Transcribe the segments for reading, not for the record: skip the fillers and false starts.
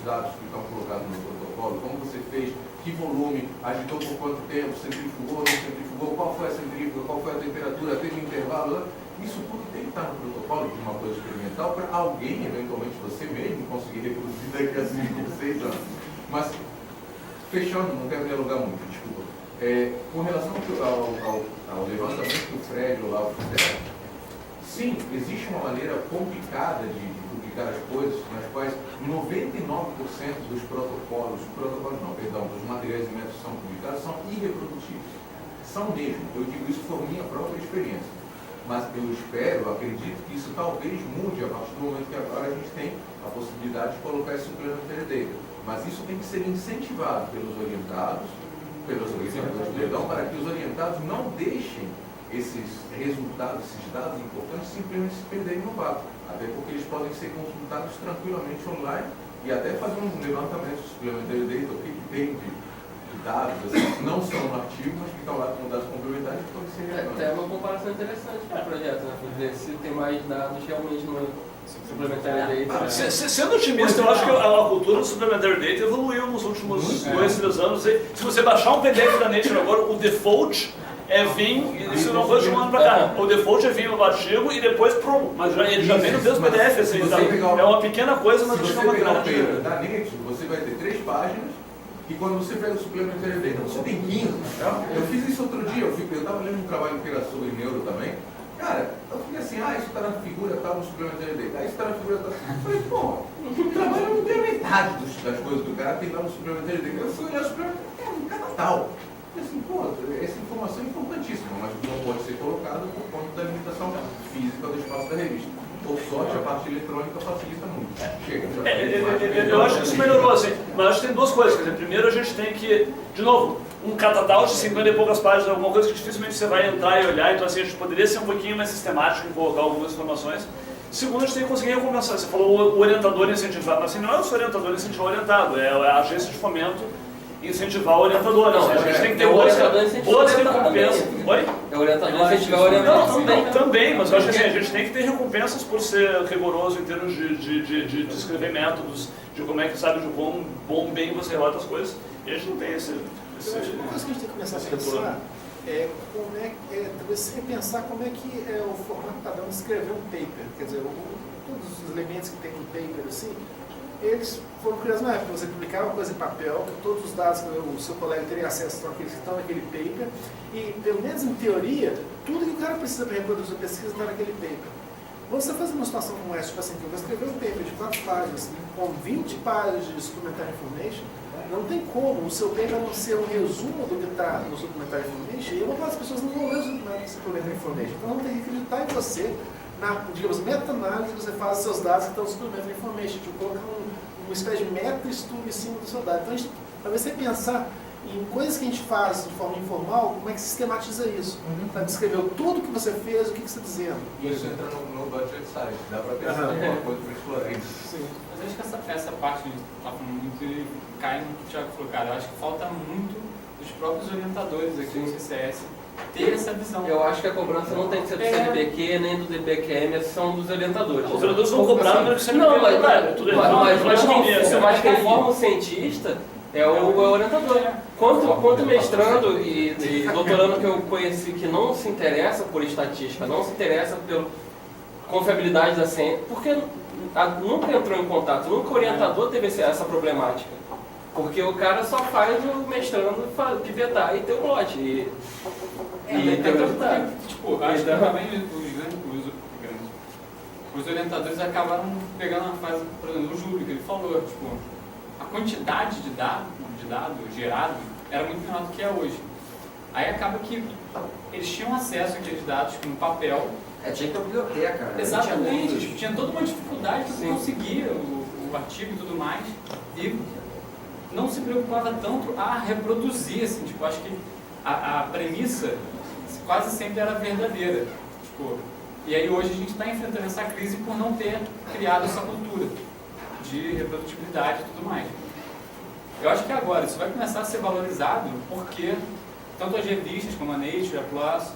dados que estão colocados no protocolo, como você fez, que volume, agitou por quanto tempo, centrifugou, não centrifugou, qual foi a centrífuga, qual foi a temperatura, teve intervalo, isso tudo tem que estar no protocolo de uma coisa experimental para alguém, eventualmente você mesmo, conseguir reproduzir daqui a 5 ou 6 anos. Mas, fechando, não quero dialogar muito, desculpa. Com relação ao levantamento que o Fred ou lá fizeram, sim, existe uma maneira complicada de publicar as coisas, nas quais 99% dos dos materiais e métodos que são publicados são irreprodutíveis. São mesmo, eu digo isso por minha própria experiência. Mas eu espero, acredito que isso talvez mude a partir do momento que agora a gente tem a possibilidade de colocar esse supplementary data. Mas isso tem que ser incentivado pelos orientadores, para que os orientados não deixem esses resultados, esses dados importantes, simplesmente se perderem no vácuo. Até porque eles podem ser consultados tranquilamente online e até fazer um levantamento supplementary data, o que tem de dados, assim, não são no artigo, mas que estão lá como dados complementares que podem ser relevantes. É uma comparação interessante para o projeto, né? Ver se tem mais dados realmente no supplementary data. Sendo otimista, eu acho que a cultura do supplementary data evoluiu nos últimos 2, 3 anos. Se você baixar um PDF da Nature agora, o default vir, isso não foi de um ano para cá. O default vir no artigo e depois pronto. Mas ele já vem no mesmo PDF, assim, então, é uma pequena coisa, mas se acho que é você uma pegar o grande. paper da Nature, você vai ter 3 páginas. E quando você pega o suplementary data, você tem 15. Eu fiz isso outro dia, eu estava lendo um trabalho que era sobre neuro também. Cara, eu fiquei assim, isso está na figura tal, no suplementary data, isso está na figura tal. Eu falei, pô, o trabalho não tem a metade das coisas do cara que está no suplementary data. Eu fui olhar o suplementary data, cada tal. Eu falei assim, pô, essa informação é importantíssima, mas não pode ser colocada por conta da limitação física do espaço da revista. Por sorte, a parte eletrônica facilita muito. Chega, eu acho que isso melhorou, assim, mas acho que tem duas coisas. Quer dizer, primeiro a gente tem que, de novo, um catadal de 50 e poucas páginas, alguma coisa que dificilmente você vai entrar e olhar, então assim, a gente poderia ser um pouquinho mais sistemático em colocar algumas informações. Segundo, a gente tem que conseguir recompensar. Você falou o orientador incentivar, mas assim, não é o orientador incentivar o orientado, é a agência de fomento incentivar o orientador. Não, a gente tem que ter boas recompensas. Oi? É o orientador incentivar o orientador também, mas eu acho que assim, a gente tem que ter recompensas por ser rigoroso em termos de descrever métodos, de como é que sabe de quão bem você relata as coisas. E a gente não tem esse uma coisa que a gente tem que começar a pensar talvez você pensar como é que é o formato padrão de escrever um paper. Quer dizer, todos os elementos que tem no paper, assim, eles foram criados na época. Você publicava uma coisa em papel, todos os dados que o seu colega teria acesso são aqueles que estão naquele paper, e, pelo menos em teoria, tudo que o cara precisa para reproduzir a pesquisa está naquele paper. Você faz uma situação como essa, tipo assim, que eu vou escrever um paper de 4 páginas, com 20 páginas de supplementary information, não tem como o seu paper não ser um resumo do que está no supplementary information, e uma das pessoas não vão ler o supplementary information. Então, não tem que acreditar em você, na, digamos, meta-análise que você faz dos seus dados que estão no supplementary information, tipo, colocar uma espécie de meta-estudo em cima do seu dado. Então, a gente, talvez você pensar em coisas que a gente faz de forma informal, como é que sistematiza isso? Para descrever tudo que você fez, o que você está dizendo. E isso entra no budget science, dá para pensar alguma coisa para explorar isso. Sim. Mas eu acho que essa parte que a gente está falando muito e cai no que o Thiago falou, cara. Eu acho que falta muito dos próprios orientadores aqui no CCS ter essa visão. Eu acho que a cobrança não tem que ser do CNPq nem do DPQM, são dos orientadores. Os orientadores vão cobrar, mas você não, mas quem quem forma o cientista é o orientador. Quanto mestrando e doutorando que eu conheci que não se interessa por estatística, não se interessa pela confiabilidade da ciência, porque nunca entrou em contato, nunca o orientador teve essa problemática. Porque o cara só faz o mestrando, pivetar e ter o lote. E ter o resultado. Tipo, acho que também os orientadores acabaram pegando uma fase, por exemplo, o Júlio, que ele falou, tipo, a quantidade de dados gerados era muito menor do que é hoje. Aí acaba que eles tinham acesso àqueles dados no papel. Tinha que ter biblioteca, né? Exatamente, tinha toda uma dificuldade para conseguir o artigo e tudo mais. E não se preocupava tanto a reproduzir, assim, tipo, acho que a premissa quase sempre era verdadeira. Tipo, e aí hoje a gente está enfrentando essa crise por não ter criado essa cultura de reprodutibilidade e tudo mais. Eu acho que agora isso vai começar a ser valorizado porque tanto as revistas como a Nature, a PLOS,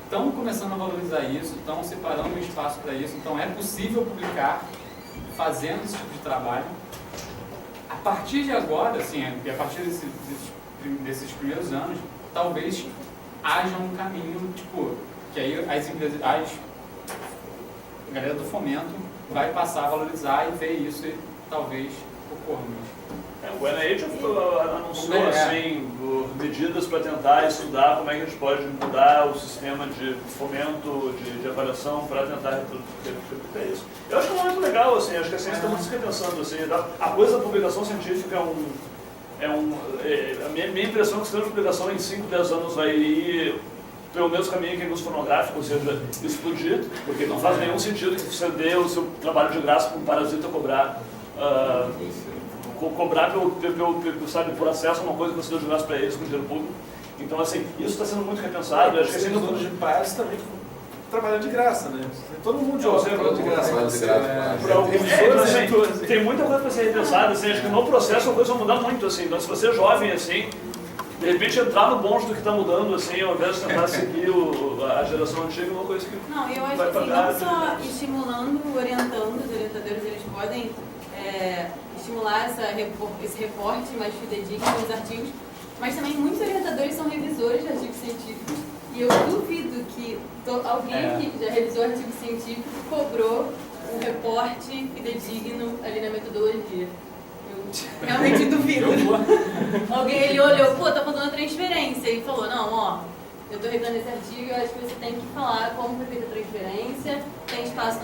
estão começando a valorizar isso, estão separando um espaço para isso, então é possível publicar fazendo esse tipo de trabalho. partir de agora, assim, a partir desses primeiros anos, talvez haja um caminho, tipo, que aí as empresas, a galera do fomento vai passar a valorizar e ver isso e talvez ocorra mesmo. O NIH anunciou assim, medidas para tentar estudar como é que a gente pode mudar o sistema de fomento, de avaliação para tentar replicar isso. Eu acho que é muito legal, assim, acho que a ciência está muito se repensando. Assim, a coisa da publicação científica a minha impressão é que o sistema de publicação em 5, 10 anos vai ir pelo mesmo caminho que a indústria fonográfica, ou seja, explodir, porque não faz nenhum sentido que você dê o seu trabalho de graça para um parasita cobrar sabe, por acesso a uma coisa que você deu de graça para eles com dinheiro público. Então, assim, isso está sendo muito repensado. Acho que assim, os de pais também trabalhando de graça, né? Todo mundo joga de graça. Tem muita coisa para ser repensada, assim, acho que no processo a coisa vai mudar muito, assim. Então, se você é jovem, assim, de repente entrar no bonde do que está mudando, assim, ao invés de tentar seguir a geração antiga, é uma coisa que não, eu acho que assim, não só estimulando, orientando, os orientadores eles podem estimular esse reporte mais fidedigno nos artigos, mas também muitos orientadores são revisores de artigos científicos e eu duvido que alguém que já revisou artigo científico cobrou um reporte fidedigno ali na metodologia. Eu realmente duvido. Alguém ele olhou, pô, tá faltando transferência e falou, não, ó, eu tô revisando esse artigo, eu acho que você tem que falar como foi feita a transferência, tem espaço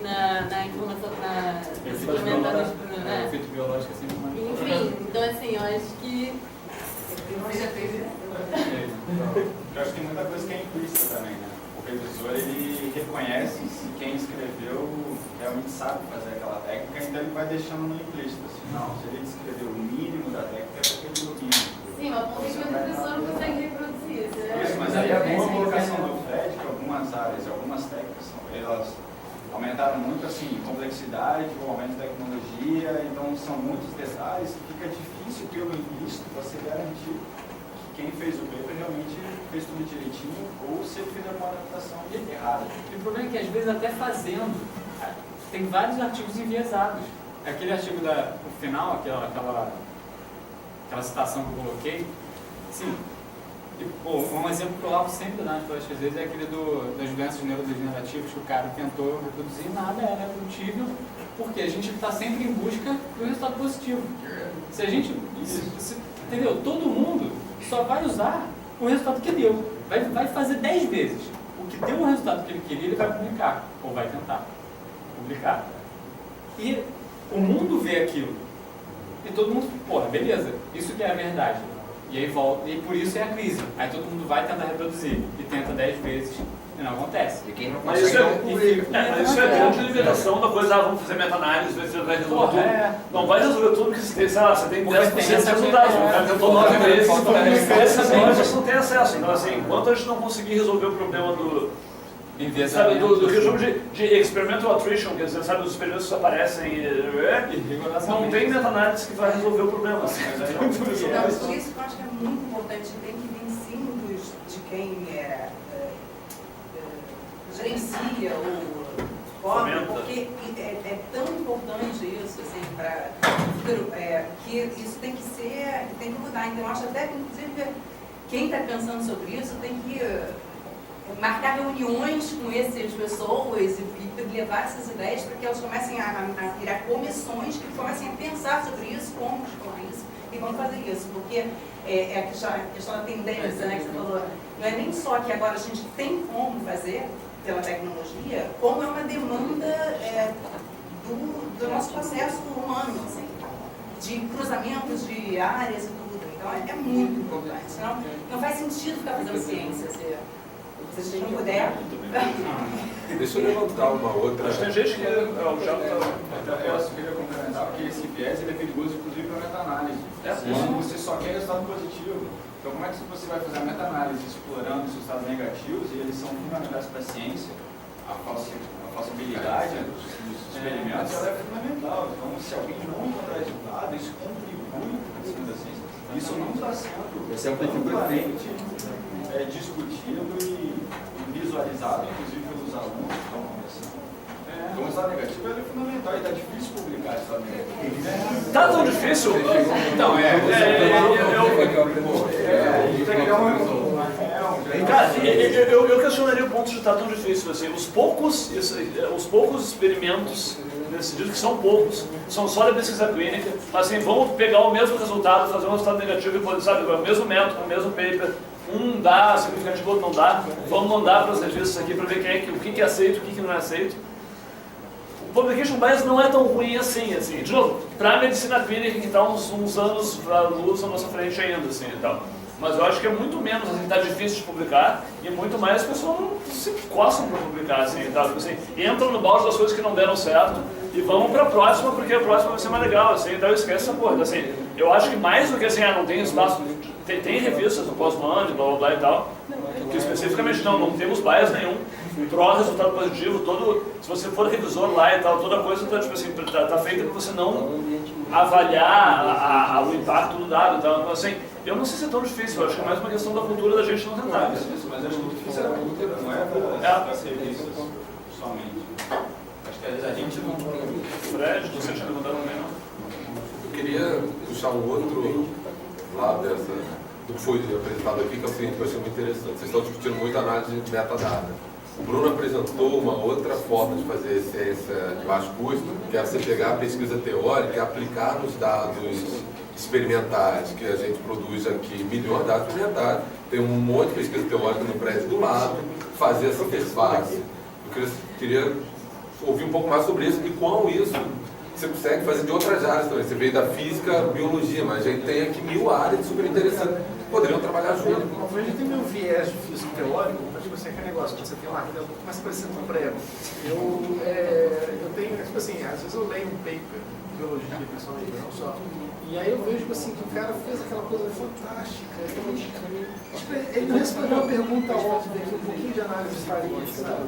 na informação, na suplementar no efeito biológico assim, enfim, então assim, eu acho que eu acho que tem muita coisa que é implícita também, né? O revisor, ele reconhece se quem escreveu realmente sabe fazer aquela técnica, então ele vai deixando no implícito, assim, não, se ele descreveu o mínimo da técnica, é porque ele domina. sim, mas por que o professor não consegue reproduzir isso? Isso, mas aí a boa colocação do Fred, que algumas áreas, algumas técnicas, elas aumentaram muito, assim, complexidade, o aumento da tecnologia, então são muitos detalhes que fica difícil pelo implícito você garantir que quem fez o paper realmente fez tudo direitinho ou se ele fez alguma adaptação errada. E o problema é que às vezes até fazendo, tem vários artigos enviesados. Aquele artigo no final, aquela citação que eu coloquei, sim. E, um exemplo que eu lavo sempre nas palestras vezes é aquele das doenças neurodegenerativas que o cara tentou reproduzir, nada era reprodutível, porque a gente está sempre em busca do resultado positivo. Se a gente, entendeu? Todo mundo só vai usar o resultado que deu. Vai fazer 10 vezes. O que deu o resultado que ele queria, ele vai publicar, ou vai tentar publicar. E o mundo vê aquilo. E todo mundo, porra, beleza, isso que é a verdade. E aí volta, e por isso é a crise. Aí todo mundo vai tentar reproduzir e tenta 10 vezes e não acontece. E quem não Mas consegue isso é a grande limitação da coisa, vamos fazer meta-análise, você vai resolver tudo. Não vai resolver tudo porque você tem, sei lá, você tem 10% de resultados. O cara tentou 9 vezes, você não tem acesso. Então, assim, enquanto a gente não conseguir resolver o problema do que eu chamo de experimental attrition, quer dizer, sabe, os experimentos que aparecem, não tem meta-análise que vai resolver o problema. Então, por isso que eu acho que é muito importante, tem que vir sim de quem gerencia ou cobra, porque é tão importante isso, assim, que isso tem que mudar. Então, eu acho até que, inclusive, quem está pensando sobre isso tem que marcar reuniões com essas pessoas e levar essas ideias para que elas comecem a virar comissões que comecem a pensar sobre isso, como isso e vão fazer isso, porque é a questão da tendência, né, que você falou, não é nem só que agora a gente tem como fazer pela tecnologia, como é uma demanda do nosso processo humano, assim, de cruzamentos de áreas e tudo, então é muito importante, senão não faz sentido ficar fazendo ciência, se não puder. Deixa eu levantar uma outra. Mas tem gente que eu queria complementar, porque esse viés ele é perigoso, inclusive, para a meta-análise. Você só quer resultado positivo. Então, como é que você vai fazer a meta-análise explorando os resultados negativos, e eles são fundamentais para a ciência, a falsibilidade dos experimentos, ela é fundamental. Então, se alguém não encontrar resultado, isso contribui para a ciência da ciência. Isso não está sendo amplamente discutido e visualizado, inclusive pelos alunos que estão começando. Então, o resultado negativo é fundamental e está difícil publicar esse resultado negativo. tá tão difícil. Então, Cara, eu questionaria o ponto de estar tão difícil. Assim, os poucos experimentos, nesse sentido que são poucos, são só da pesquisa clínica, assim, vamos pegar o mesmo resultado, fazer um resultado negativo e poder, sabe, o mesmo método, o mesmo paper, um dá significativo, outro não dá, vamos mandar para as revistas aqui para ver o que é aceito, o que não é aceito. O publication bias não é tão ruim assim. De novo, para a medicina clínica que está uns anos à luz à nossa frente ainda, assim, e tal. Mas eu acho que é muito menos, assim, tá difícil de publicar e muito mais as pessoas não se coçam para publicar, assim, tá? Assim, entram no balde das coisas que não deram certo e vão para a próxima, porque a próxima vai ser mais legal, assim, então esquece essa porra. Assim, eu acho que mais do que assim, não tem espaço, tem revistas do pós-band, blá blá blá e tal, que especificamente não temos bias nenhum, pró-resultado positivo, se você for revisor lá e tal, toda coisa tá, tipo assim, tá feita para você não avaliar o impacto do dado, então, assim, eu não sei se é tão difícil, eu acho que é mais uma questão da cultura da gente não tentar. Mas acho que difícil é a cultura, não é para serviços somente. Acho que a gente não... Fred, você tinha levantado também, não? Eu queria puxar um outro lado do que foi apresentado aqui, que é o seguinte, que eu achei muito interessante. Vocês estão discutindo muito a análise de metadata. O Bruno apresentou uma outra forma de fazer ciência de baixo custo, que é você pegar a pesquisa teórica e aplicar nos dados experimentais que a gente produz aqui, milhões de dados experimentais, tem um monte de pesquisa teórica no prédio do lado, fazer essa interface. Eu queria ouvir um pouco mais sobre isso e como isso você consegue fazer de outras áreas também. Você veio da física, biologia, mas a gente tem aqui 1000 áreas super interessantes que poderiam trabalhar junto. A gente tem meu viés de físico teórico, mas tipo assim, aquele negócio, quando você tem uma vida um pouco mais parecida com um prego. Eu tenho, tipo assim, às vezes eu leio um paper de biologia, principalmente, não só. E aí eu vejo tipo assim, que o cara fez aquela coisa fantástica. Ele não respondeu a pergunta óbvia que um pouquinho de análise faria, sabe?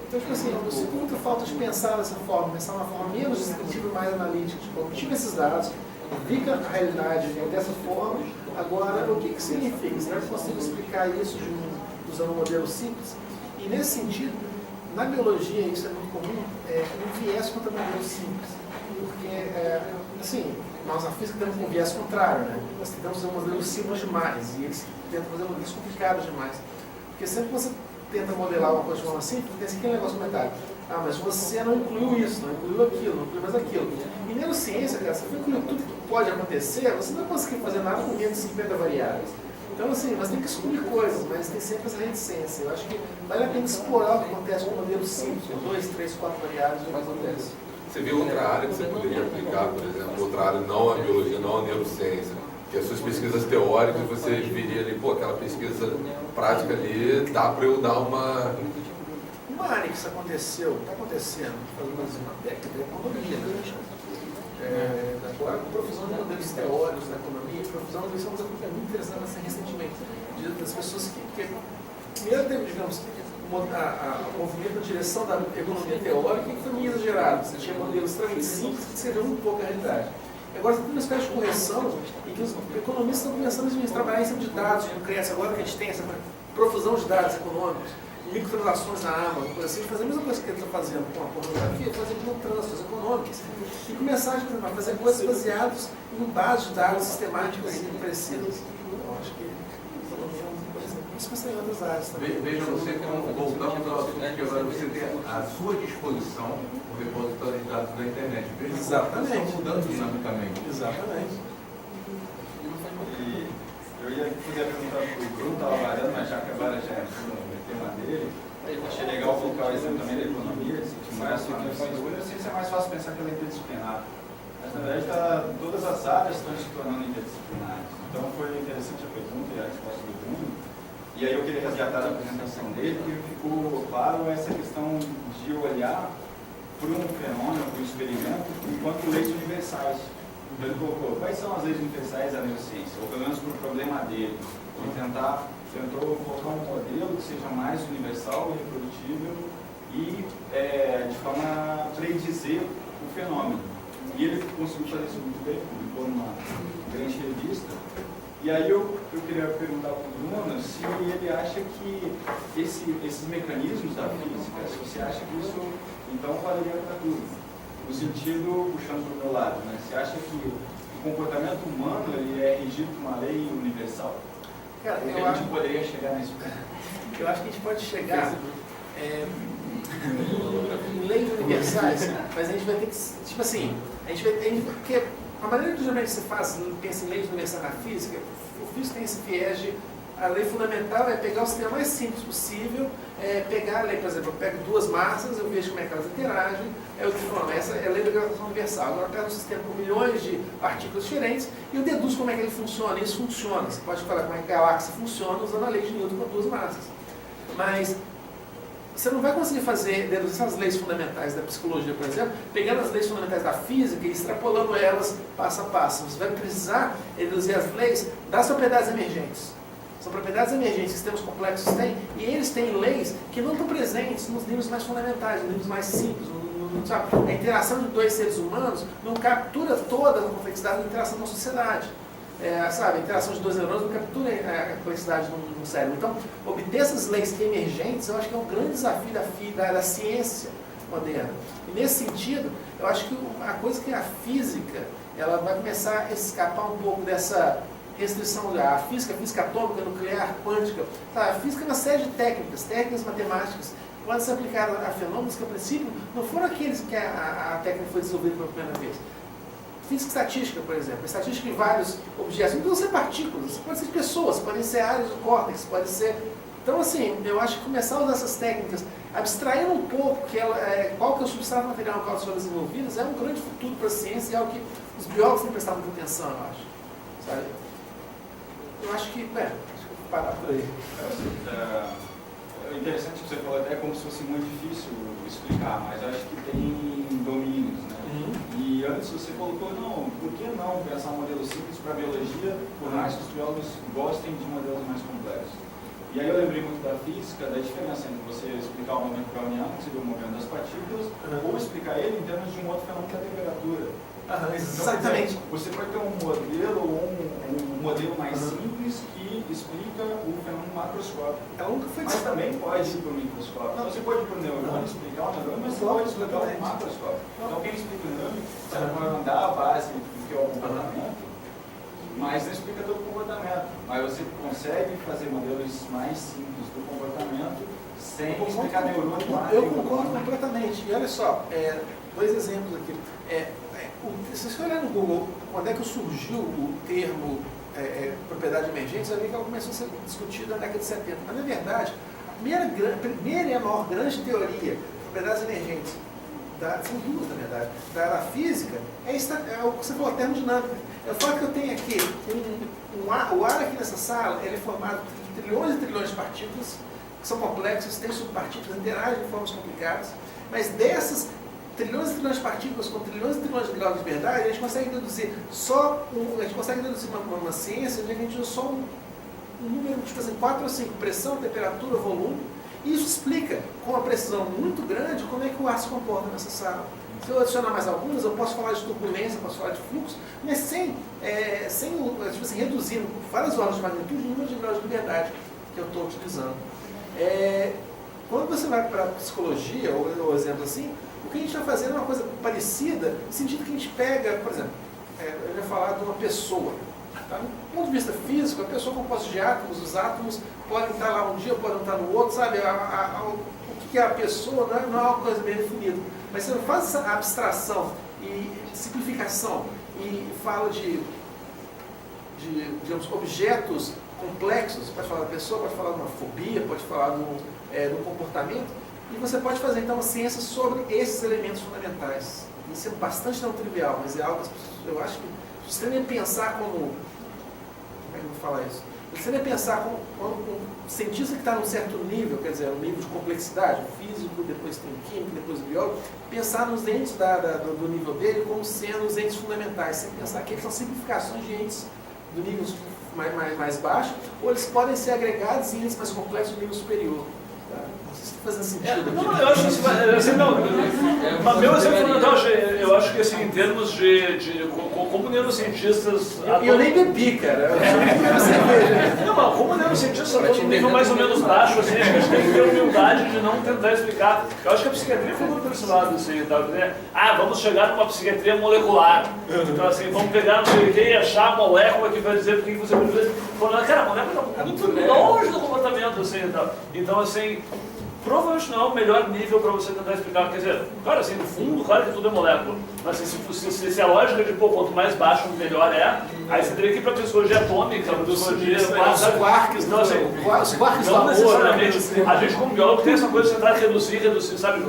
Então, tipo assim, eu sinto muita falta de pensar dessa forma, pensar de uma forma menos descritiva e mais analítica. Tipo, eu tive esses dados, vi que a realidade é dessa forma, agora o que significa? Será que eu consigo explicar isso usando um modelo simples? E nesse sentido, na biologia, isso é muito comum, um viés contra modelo simples. Porque, assim, nós na física temos um viés contrário, né? Nós tentamos fazer modelos simples demais e eles tentam fazer modelos complicados demais. Porque sempre que você tenta modelar uma coisa de forma simples, tem aquele negócio comentário. Mas você não incluiu isso, não incluiu aquilo, não incluiu mais aquilo. E neurociência, cara, se você incluir tudo que pode acontecer, você não vai conseguir fazer nada com menos de 50 variáveis. Então, assim, nós temos que excluir coisas, mas tem sempre essa reticência. Eu acho que vale a pena explorar o que acontece com um modelo simples, com 2, 3, 4 variáveis, o que acontece. Você viu outra área que você poderia aplicar, por exemplo, outra área não a biologia, não a neurociência, que as suas pesquisas teóricas, você viria ali, pô, aquela pesquisa prática ali, dá para eu dar uma área que isso aconteceu, está acontecendo, fazendo uma técnica de economia, né? Agora, com profusão de modelos teóricos da economia, profusão de uma coisa muito interessante recentemente, das pessoas que primeiro teve, digamos, o movimento na direção da economia teórica que foi meio exagerado. Você tinha modelos extremamente simples que descreviam muito pouco a realidade. Agora você tem uma espécie de correção em que os economistas estão começando a trabalhar em cima de dados concretos. Agora que a gente tem essa profusão de dados econômicos, microtransações na Amazon, coisa assim, fazer a mesma coisa que ele está fazendo com a pornografia, fazer com trânsitos econômicos e começar a fazer coisas baseadas em bases de dados sistemáticas e precisas. Eu acho que isso vai ser em outras áreas também. Veja, você voltamos ao assunto que agora você tem à sua disposição o repositório de dados da internet. Veja, exatamente. Estão mudando dinamicamente. Exatamente. E eu ia fazer a pergunta para o Bruno, estava variando, mas já acabaram já no tema dele. Eu achei legal colocar o exemplo também da economia, estimular as questões. A ciência é mais fácil pensar que ela é interdisciplinar. Mas, na verdade, todas as áreas estão se tornando interdisciplinares. Então, foi interessante a pergunta e a resposta do Bruno. E aí eu queria resgatar a apresentação dele, porque ficou claro essa questão de olhar para um fenômeno, para um experimento, enquanto leis universais. Então ele colocou quais são as leis universais da neurociência, ou pelo menos para o problema dele. Ele tentou colocar um modelo que seja mais universal e reprodutível e de forma a predizer o fenômeno. E ele conseguiu fazer isso muito bem, publicou numa grande revista. E aí eu queria perguntar para o Bruno se ele acha que esses mecanismos da física, se você acha que isso então valeria para tudo. no sentido, puxando para o meu lado, né? Você acha que o comportamento humano ele é regido por uma lei universal? Cara, Porque a gente poderia chegar nesse ponto. eu acho que a gente pode chegar em leis universais, mas a gente vai ter que, tipo assim, porque a maneira que geralmente você pensa em leis universais na física, o físico tem esse viés de a lei fundamental é pegar o sistema mais simples possível, pegar a lei, por exemplo, eu pego duas massas, eu vejo como é que elas interagem, eu digo, essa é a lei da gravitação universal. Agora eu pego um sistema com milhões de partículas diferentes e eu deduzo como é que ele funciona. Isso funciona. Você pode falar como é que a galáxia funciona usando a lei de Newton com duas massas. Mas você não vai conseguir deduzir essas leis fundamentais da psicologia, por exemplo, pegando as leis fundamentais da física e extrapolando elas passo a passo. Você vai precisar deduzir as leis das propriedades emergentes. São propriedades emergentes que sistemas complexos têm, e eles têm leis que não estão presentes nos níveis mais fundamentais, nos níveis mais simples. Sabe? A interação de dois seres humanos não captura toda a complexidade da interação na sociedade. Sabe? A interação de dois neurônios não captura a complexidade no cérebro. Então, obter essas leis emergentes, eu acho que é um grande desafio da ciência moderna. E nesse sentido, eu acho que a coisa que a física, ela vai começar a escapar um pouco dessa restrição da física atômica, nuclear, quântica. Tá? A física é uma série de técnicas matemáticas, que podem ser aplicadas a fenômenos que, a princípio, não foram aqueles que a técnica foi desenvolvida pela primeira vez. Física estatística, por exemplo. Estatística de vários objetos. Não precisam ser partículas, podem ser pessoas, podem ser áreas do córtex, pode ser... Então, assim, eu acho que começar a usar essas técnicas, abstraindo um pouco qual que é o substrato material no qual elas foram desenvolvidas, é um grande futuro para a ciência e é algo que os biólogos têm que prestar muita atenção, eu acho. Sabe? Eu acho que vou parar por aí. É interessante que você falou, até como se fosse muito difícil explicar, mas acho que tem domínios, né? E antes você colocou, por que não pensar um modelo simples para a biologia, por mais que os biólogos gostem de modelos mais complexos? E aí eu lembrei muito da física, da diferença entre você explicar o movimento browniano, que seria o movimento das partículas, ou explicar ele em termos de um outro fenômeno que é a temperatura. Exatamente. Então, você pode ter um modelo ou um modelo mais simples que explica o fenômeno macroscópico. Mas também pode ir para o microscópio. Então, você pode ir para o neurônio, explicar o neurônio, mas você pode explicar o macroscópio. Então, quem explica o neurônio, você vai mandar a base do que é o comportamento, mas não explica todo o comportamento. Mas você consegue fazer modelos mais simples do comportamento sem explicar neurônio. Eu concordo completamente. E olha só, dois exemplos aqui. Se você olhar no Google, quando é que surgiu o termo propriedade emergente, você vai ver que ela começou a ser discutida na década de 70. Mas, na verdade, a primeira e a maior grande teoria de propriedades emergentes, são duas, na verdade, da física, é o que você falou, termodinâmica. Eu falo que eu tenho aqui, o ar aqui nessa sala, ele é formado de trilhões e trilhões de partículas, que são complexas, tem subpartículas, interagem de formas complicadas, mas dessas trilhões e trilhões de partículas com trilhões e trilhões de graus de liberdade, a gente consegue deduzir uma ciência onde a gente usa só um número, tipo assim, 4 ou 5, pressão, temperatura, volume, e isso explica, com uma precisão muito grande, como é que o ar se comporta nessa sala. Se eu adicionar mais algumas, eu posso falar de turbulência, posso falar de fluxo, mas sem tipo assim, reduzindo várias ordens de magnitude o número de graus de liberdade que eu estou utilizando. Quando você vai para a psicologia, ou exemplo assim, o que a gente vai fazer é uma coisa parecida, no sentido que a gente pega, por exemplo, eu ia falar de uma pessoa. Tá? Do ponto de vista físico, a pessoa é composta de átomos, os átomos podem estar lá um dia, podem estar no outro, sabe? O que é a pessoa não é uma coisa bem definida. Mas você não faz essa abstração e simplificação e fala de digamos, objetos complexos, pode falar da pessoa, pode falar de uma fobia, pode falar de um comportamento, e você pode fazer então uma ciência sobre esses elementos fundamentais. Isso é bastante não trivial, mas é algo que eu acho que você tem que pensar como é que eu vou falar isso? Você tem que pensar como um cientista que está num certo nível, quer dizer, um nível de complexidade, o físico, depois tem o químico, depois o biólogo, pensar nos entes do nível dele como sendo os entes fundamentais, sem pensar que eles são simplificações de entes do nível mais baixo, ou eles podem ser agregados em entes mais complexos do nível superior. Tá? isso está fazendo sentido. Não, eu acho que assim, não. Mas meu exemplo fundamental, eu acho que assim, em termos de como neurocientistas. Eu nem bebi, cara. Eu cerveja. Não, mas como neurocientistas estão num nível mais ou menos baixo, assim, a gente tem que ter humildade de não tentar explicar. Eu acho que a psiquiatria foi muito por esse lado, assim, tá? Vamos chegar numa psiquiatria molecular. Então, assim, vamos pegar não sei o que e achar a molécula que vai dizer por que você precisa. Cara, a molécula está muito longe do comportamento, assim, tá? Então, assim, provavelmente não é o melhor nível para você tentar explicar. Quer dizer, claro, assim, no fundo, claro que tudo é molécula. Mas assim, se a lógica de, quanto mais baixo, melhor é, aí você teria que ir para a psicologia atômica, para a psicologia... Os quarks, então, assim, os quarks não da necessariamente. A gente, como biólogo, tem essa coisa de tentar reduzir, sabe?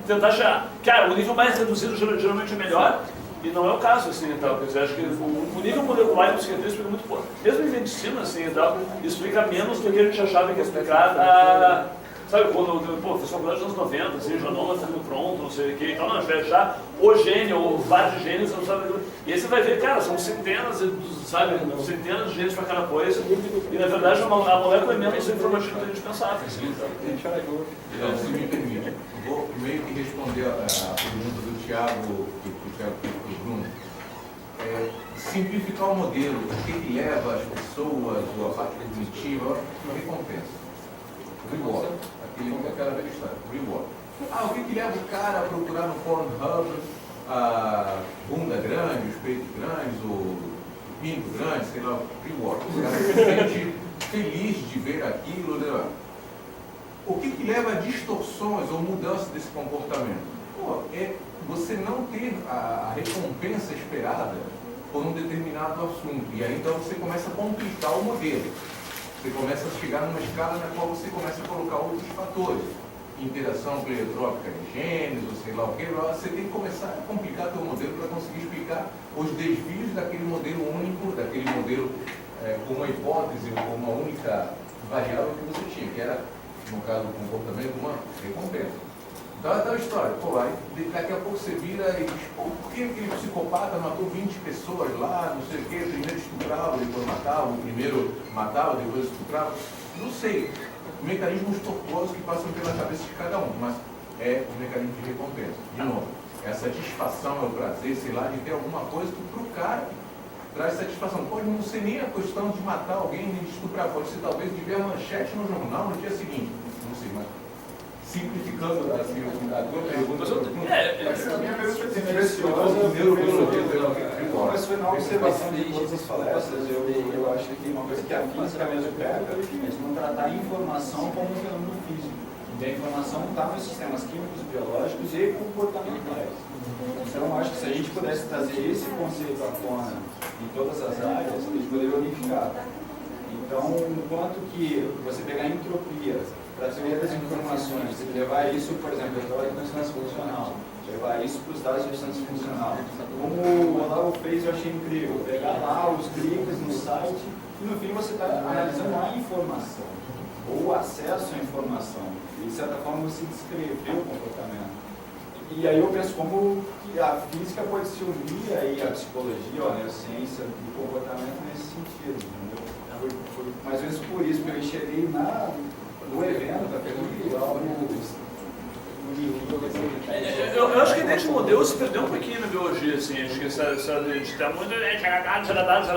Tentar achar... Cara, o nível mais reduzido geralmente é melhor, e não é o caso, assim, e tal. Quer dizer, acho que o nível molecular em psiquiatria explica muito pouco. Mesmo em medicina, assim, e tal, explica menos do que a gente achava que ia explicar sabe, quando, pô, fiz faculdade nos anos 90, assim, genoma tá tudo pronto, não sei o que, então não, a gente vai achar o gênio, ou vários gênios, não sabe, e aí você vai ver, cara, são centenas, sabe, centenas de gênios para cada coisa, e na verdade a molécula é menos informativa do que a gente pensava, assim, então, se me permite, vou meio que responder a pergunta do Thiago e do Bruno. Simplificar o modelo, o que leva as pessoas, ou a parte cognitiva, a recompensa. Reward. Aquela velha história. Reward. O que leva o cara a procurar no Pornhub a bunda grande, os peitos grandes, o pinto grande, sei lá, reward. O cara se sente feliz de ver aquilo. Né? O que leva a distorções ou mudança desse comportamento? É você não ter a recompensa esperada por um determinado assunto. E aí então você começa a complicar o modelo. Você começa a chegar numa escala na qual você começa a colocar outros fatores. Interação pleiotrópica de genes, ou sei lá o que. Você tem que começar a complicar o teu modelo para conseguir explicar os desvios daquele modelo único, daquele modelo com uma hipótese ou com uma única variável que você tinha, que era, no caso do comportamento, uma recompensa. Então é aquela história, aí daqui a pouco você vira e diz, por que aquele psicopata matou 20 pessoas lá, não sei o quê, primeiro estuprava, depois matava, primeiro matava, depois estuprava, não sei, mecanismos tortuosos que passam pela cabeça de cada um, mas é um mecanismo de recompensa. De novo, é a satisfação, é o prazer, sei lá, de ter alguma coisa que para o cara traz satisfação. Pode não ser nem a questão de matar alguém, nem de estuprar, pode ser talvez de ver a manchete no jornal no dia seguinte, não sei, mas simplificando assim, a tua pergunta. Essa minha pergunta é preciosa. Mas foi na observação de todas as palestras, eu acho que uma coisa que a física mesmo pega é não tratar a informação como um fenômeno físico. E a informação está nos sistemas químicos, biológicos e comportamentais. Então, eu acho que se a gente pudesse trazer esse conceito à tona em todas as áreas, a gente poderia unificar. Então, enquanto que você pegar a entropia para a teoria das informações, e levar isso, por exemplo, a teoria da distância funcional, levar isso para os dados de distância funcional. Como o Olavo fez, eu achei incrível, pegar lá os cliques no site e no fim você está analisando a informação, ou o acesso à informação, e de certa forma você descreveu o comportamento. E aí eu penso como que a física pode se unir aí à psicologia, à neurociência do comportamento nesse sentido, entendeu? Foi mais ou menos por isso que eu enxerguei no evento, da pergunta eu acho que a ideia de modelo se perdeu um pouquinho na biologia, assim, acho que essa de ter muito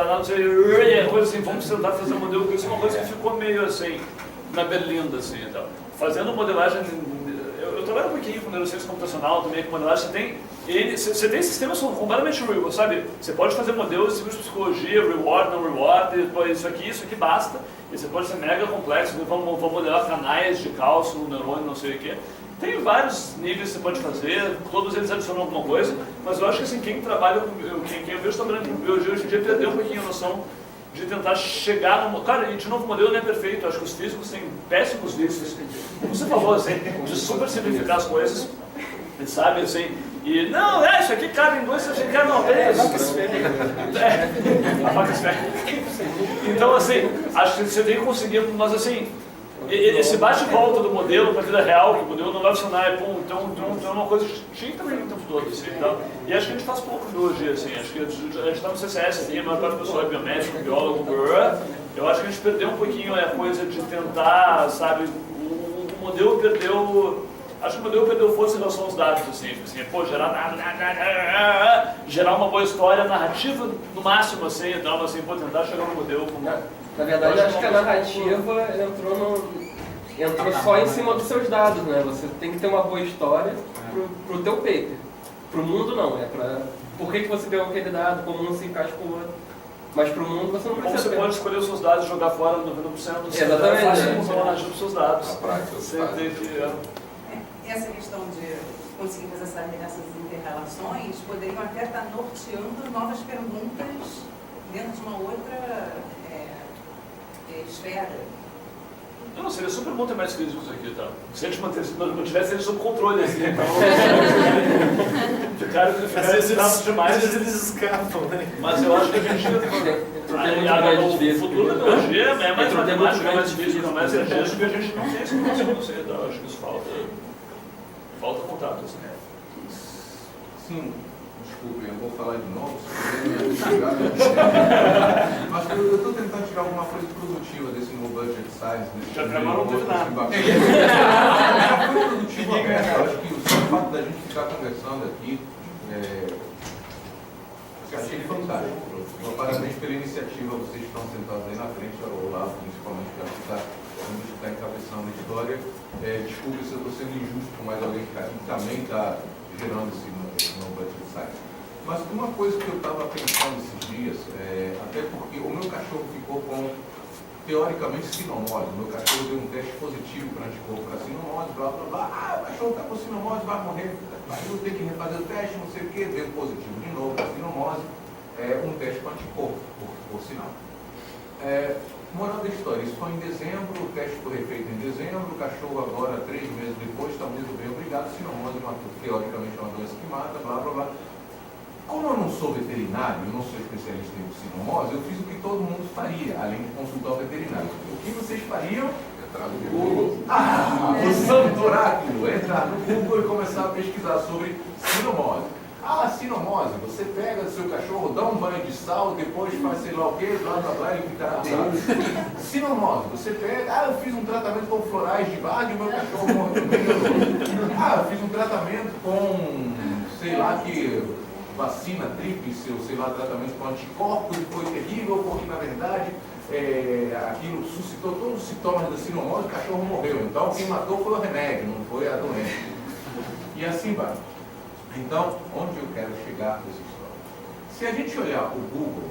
não sei, coisa assim, vamos tentar fazer um modelo, isso é uma coisa que ficou meio assim, na berlinda, assim, e tal. Fazendo modelagem, eu trabalho um pouquinho com neurociência computacional, também com modelagem, você tem sistemas completamente reward, sabe? Você pode fazer modelos de psicologia, reward, não reward, depois isso aqui basta, e você pode ser mega complexo, vamos modelar canais de cálcio no neurônio, não sei o que. Tem vários níveis que você pode fazer, todos eles adicionam alguma coisa, mas eu acho que assim, quem trabalha, quem eu vejo trabalhando com biologia hoje em dia perdeu um pouquinho a noção de tentar chegar no... Cara, e de novo, o modelo não é perfeito, eu acho que os físicos têm péssimos vícios, como você falou, assim, de super simplificar as coisas, sabe, assim, e não, isso aqui cabe em dois, você quer não, é isso. A vaca esfera. Então, assim, acho que você tem que conseguir, mas assim, esse bate-volta do modelo para a vida real, que o modelo não vai funcionar, então é uma coisa que tinha também o tempo todo, assim, então, e acho que a gente faz pouco de biologia, assim, acho que a gente está no CCS aqui, a maior parte do pessoal é biomédico, biólogo, eu acho que a gente perdeu um pouquinho a coisa de tentar, sabe, o modelo perdeu... Acho que o modelo perdeu força em relação aos dados, assim, tipo assim, pô, gerar uma boa história narrativa, no máximo, assim, então, assim, pô, tentar chegar no modelo como... Na verdade, eu acho que a narrativa entrou só em cima dos seus dados, né? Você tem que ter uma boa história pro teu paper. Pro mundo não, é pra... Por que você pegou aquele dado, como um se encaixa com o outro. Mas pro mundo você não Como precisa você ter. pode escolher os seus dados e jogar fora 90% do seu Exatamente, é fácil né? montar uma narrativa dos seus dados. Na prática, Você faz. tem que... Essa questão de conseguir fazer essas inter-relações poderiam até estar norteando novas perguntas dentro de uma outra esfera. Não, seria super bom ter mais físicos aqui, tá? Se a gente mantivesse eles sob controle, assim, então... ficaram escravos demais. Às vezes eles escapam, né? Mas eu acho que a gente... O futuro da biologia é mais matemática, é mais física, mais energética, que a gente não tem essa informação, não sei, tá? Acho que isso falta contato, assim. Sim, desculpe, eu vou falar de novo, mas eu estou tentando tirar alguma coisa produtiva desse no budget size. Já não teve nada. Já foi produtivo aberto. Eu acho que o só fato da gente ficar conversando aqui, eu achei fantástico. Parabéns pela iniciativa, vocês estão sentados aí na frente, ao lado, principalmente, que está encabeçando a história. Desculpe se eu estou sendo injusto com mais alguém que também está gerando esse no budget size. Mas uma coisa que eu estava pensando esses dias, até porque o meu cachorro ficou com, teoricamente, sinomose. O meu cachorro deu um teste positivo para anticorpo para sinomose, blá blá blá. O cachorro está com sinomose, vai morrer. Vai ter que refazer o teste, não sei o quê, deu positivo de novo para sinomose. Um teste para anticorpo, por sinal. Moral da história, isso foi em dezembro, o teste foi feito em dezembro, o cachorro agora, 3 meses depois, está muito bem, obrigado. Sinomose, teoricamente, é uma doença que mata, blá blá blá. Como eu não sou veterinário, eu não sou especialista em sinomose, eu fiz o que todo mundo faria, além de consultar o veterinário. O que vocês fariam? Entrar no Google. O santo oráculo! Entrar no Google e começar a pesquisar sobre sinomose. Sinomose, você pega seu cachorro, dá um banho de sal, depois faz sei lá o que, blá blá blá, ele ficará bem. Sinomose, você pega, eu fiz um tratamento com florais de bar e o meu cachorro morreu. Eu fiz um tratamento com, sei lá que, vacina, tríplice, ou sei lá, tratamento com anticorpos e foi terrível, porque na verdade aquilo suscitou todos os sintomas da sinomose, o cachorro morreu. Então quem matou foi o remédio, não foi a doença. E assim vai. Então, onde eu quero chegar nessa história? Se a gente olhar o Google,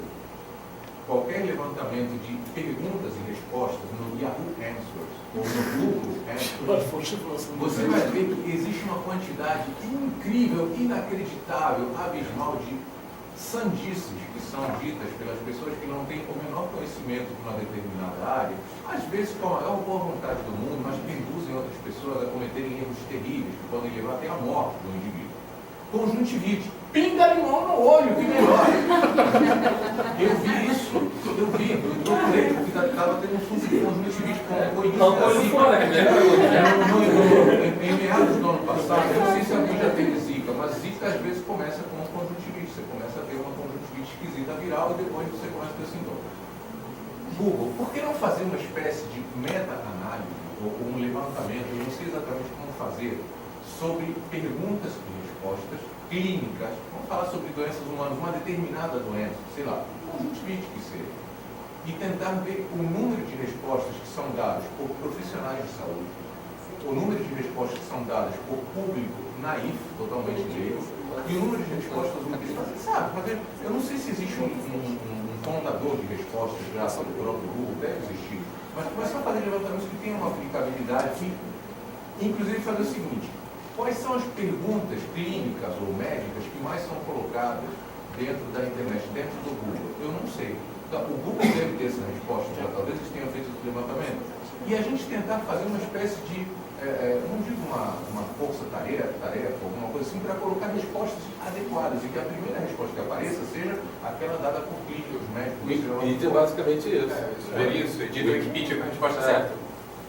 qualquer levantamento de perguntas e respostas no Yahoo Answers ou no Google Answers, você vai ver que existe uma quantidade incrível, inacreditável, abismal de sandices que são ditas pelas pessoas que não têm o menor conhecimento de uma determinada área, às vezes com a maior boa vontade do mundo, mas que induzem outras pessoas a cometerem erros terríveis que podem levar até à morte do indivíduo. Conjuntivite. Pinga limão no olho, que melhor. Eu vi isso. Eu procurei, porque estava tendo um surto de conjuntivite em meados do ano passado. Eu não sei se alguém já teve zika, mas zika às vezes começa com conjuntivite. Você começa a ter uma conjuntivite esquisita viral e depois você começa a ter sintomas. Google, por que não fazer uma espécie de meta-análise ou um levantamento, eu não sei exatamente como fazer, sobre perguntas e respostas clínicas, vamos falar sobre doenças humanas, uma determinada doença, sei lá, conjuntivite que seja, e tentar ver o número de respostas que são dadas por profissionais de saúde, o número de respostas que são dadas por público naif, totalmente leigo, e o número de respostas úteis. Você sabe, mas eu não sei se existe um contador de respostas já pelo próprio Google, deve existir, mas começar a fazer levantamentos que tenham uma aplicabilidade, inclusive fazer o seguinte: quais são as perguntas clínicas ou médicas que mais são colocadas dentro da internet, dentro do Google? Eu não sei. Então, o Google deve ter essa resposta, já talvez eles tenham feito esse levantamento. E a gente tentar fazer uma espécie de, não digo uma força-tarefa, alguma coisa assim, para colocar respostas adequadas. E que a primeira resposta que apareça seja aquela dada por clínicos, médicos. Wikipedia é basicamente isso. Ver isso, edita o Wikipedia com a resposta certa.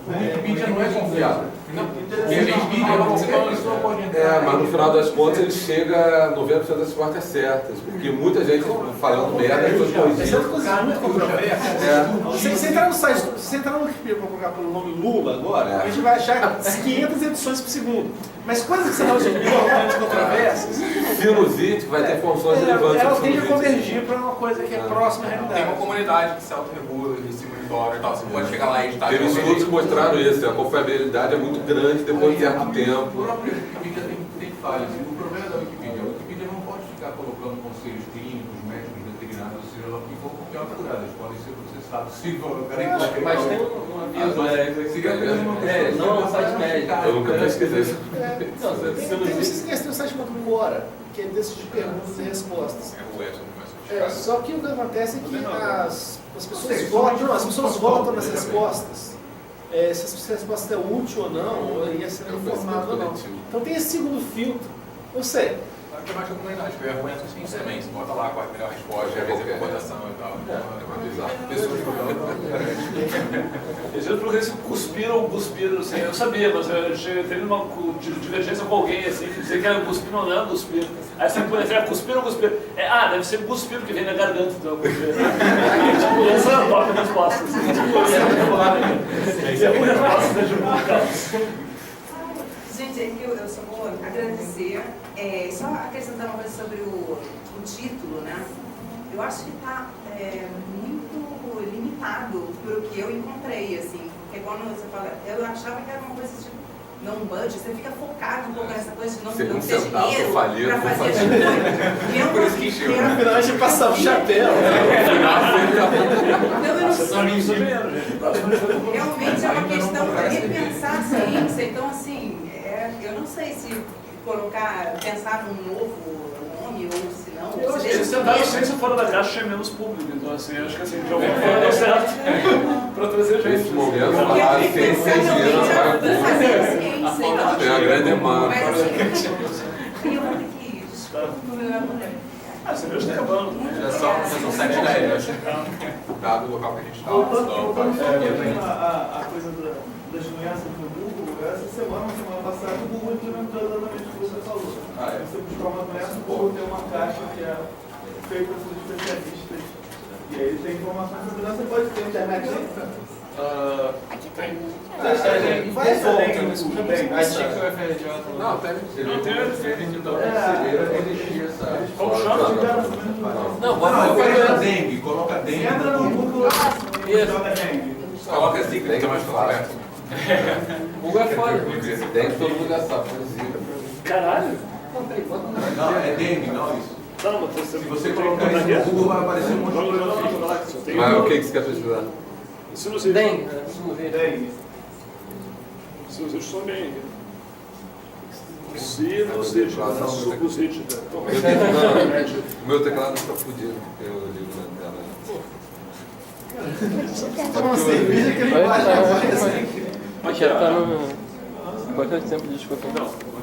O Wikipedia não é confiável. E a Wikipedia, qualquer pessoa pode entrar. Mas no final das contas ele chega a 90% das respostas certas, porque muita gente falando merda, as pessoas Exceto corrigindo. coisas muito controversas. Se entrar no site, se você entrar no Wikipedia para colocar pelo nome Lula agora, a gente vai achar 500 edições por segundo. Mas coisas que você não usa normalmente controversas, Sinusite vai ter funções relevantes. ela sobre tende a sinusite. convergir para uma coisa que é próxima à Tem uma realidade. comunidade que se autorregula, que se monitora e tal. Você pode chegar lá e editar. Teve estudos que mostraram isso, a confiabilidade é muito grande depois de certo O tempo. próprio Wikipedia tem falhas. E o problema da Wikipedia, a Wikipedia não pode ficar colocando conselhos clínicos, médicos, veterinários, ou seja lá o que for, porque é uma furada. Eles podem ser processados se colocarem qualquer Mas coisa. tem um aviso, não é um site médico. Eu nunca pesquisei isso. Não, Tem um site chamado Quora, que é desses de perguntas e respostas. É o Edson mais sofisticado. Só que o que acontece é que as pessoas votam, as pessoas votam nas respostas. Se essa resposta é útil ou não, ou ia ser informado ou não. Então tem esse segundo filtro. Eu sei. Tem mais da comunidade, que eu argumento assim isso também. Você bota lá qual é a melhor resposta, às vezes é votação e tal. Pessoas Eles por que cuspiram, assim, eu sabia, mas eu teve uma divergência com alguém assim, que dizia que era cuspir, não era cuspir. Aí você pode dizer, cuspir ou cuspir? Deve ser cuspir, porque vem na garganta, então cuspir. Tipo, essa é a top resposta. Assim, tipo, essa é a resposta da Gente, é que eu só vou agradecer. Só acrescentar uma coisa sobre o título, né? Eu acho que está muito limitado para o que eu encontrei, assim. Porque quando você fala, eu achava que era uma coisa tipo, não budget, você fica focado um pouco nessa coisa de não ter dinheiro para fazer as coisas. Por isso que encheu. No final a gente passa o chapéu. Realmente é uma questão de repensar a ciência. Então, assim, eu não sei se pensar num novo nome ou se não. Eu acho que eles tentaram a ciência fora da caixa é menos público, então assim, acho que assim, de alguma forma deu certo para trazer gente. Nesse momento, falar ciência e dinheiro tem uma grande demanda. Mas assim, eu vou ter que ir. Desculpa, meu amor. Você viu, está acabando. Já são 7:10, acho. Dado o local que a gente está. Voltando a coisa das doenças no Google, essa semana passada, o Google implementou exatamente o que você falou. Você buscar uma doença, o Google tem uma caixa que é feita por especialistas. E aí tem informações sobre doença, pode ter internet aí? Aqui tem. Vai volta no Google também. Não, tem. Não tem Como chama? Não, Coloca dengue, coloca dengue. Entra no Google e joga dengue. Coloca assim, que fica mais fácil. O Google é foda. Tem que todo mundo já sabe, foi zika. Caralho! Não, é dengue, não isso. Não, mas Se você colocar isso no Google, vai aparecer um monte de coisa. Mas o que você quer pesquisar? Sinusite. Dengue. Dengue. Sinusite são bem. Sinusite, subusite. O meu teclado está fudido, porque eu ligo na tela. Uma cerveja que ele vai Mas já tá no. Quanto tempo de desculpa? Não.